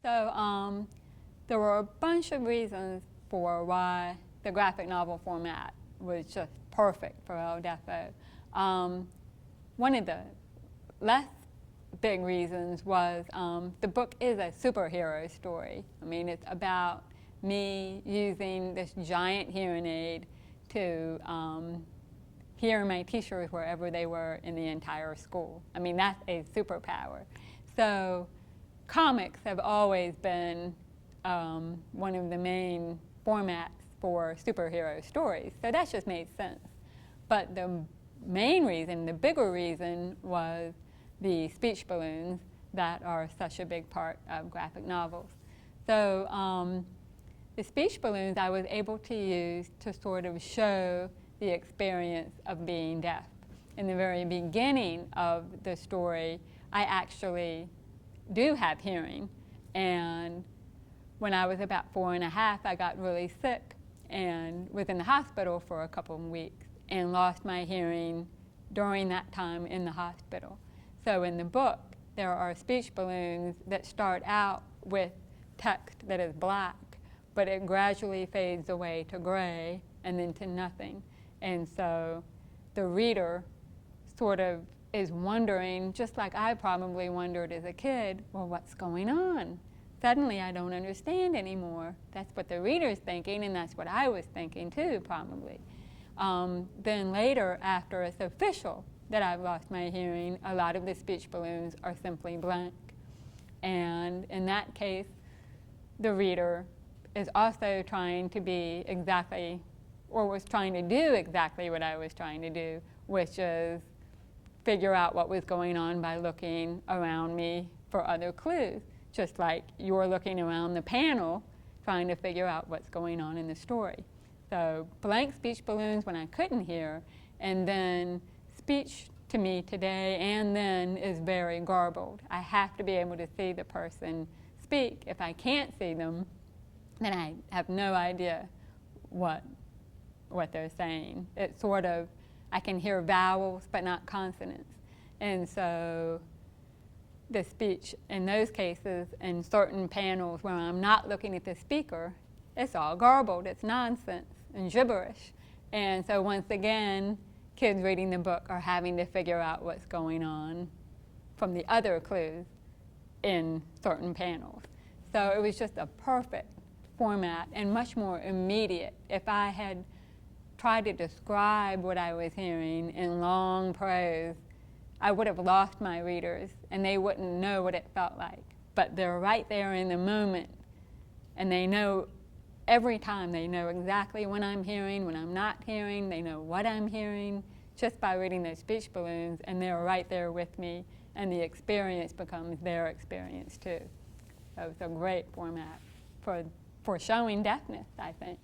So there were a bunch of reasons for why the graphic novel format was just perfect for El Deafo. One of the less big reasons was the book is a superhero story. I mean, it's about me using this giant hearing aid to hear my teachers wherever they were in the entire school. I mean, that's a superpower. So comics have always been one of the main formats for superhero stories. So that just made sense. But the main reason, the bigger reason, was the speech balloons that are such a big part of graphic novels. So the speech balloons I was able to use to sort of show the experience of being deaf. In the very beginning of the story, I actually do have hearing, and when I was about 4 and a half, I got really sick and was in the hospital for a couple of weeks and lost my hearing during that time in the hospital. So in the book, there are speech balloons that start out with text that is black, but it gradually fades away to gray and then to nothing. And so the reader sort of is wondering, just like I probably wondered as a kid, well, what's going on? Suddenly I don't understand anymore. That's what the reader's thinking, and that's what I was thinking too, probably. Then later, after it's official that I've lost my hearing, a lot of the speech balloons are simply blank. And in that case, the reader is also trying to be exactly, or was trying to do exactly what I was trying to do, which is figure out what was going on by looking around me for other clues, just like you're looking around the panel trying to figure out what's going on in the story. So blank speech balloons when I couldn't hear, and then speech to me today and then is very garbled. I have to be able to see the person speak. If I can't see them, then I have no idea what they're saying. It's sort of, I can hear vowels but not consonants. And so the speech in those cases, in certain panels where I'm not looking at the speaker, it's all garbled, it's nonsense and gibberish. And so once again, kids reading the book are having to figure out what's going on from the other clues in certain panels. So it was just a perfect format and much more immediate. If I had tried to describe what I was hearing in long prose, I would have lost my readers and they wouldn't know what it felt like. But they're right there in the moment, and they know every time. They know exactly when I'm hearing, when I'm not hearing. They know what I'm hearing just by reading those speech balloons, and they're right there with me, and the experience becomes their experience too. So it's a great format for showing deafness, I think.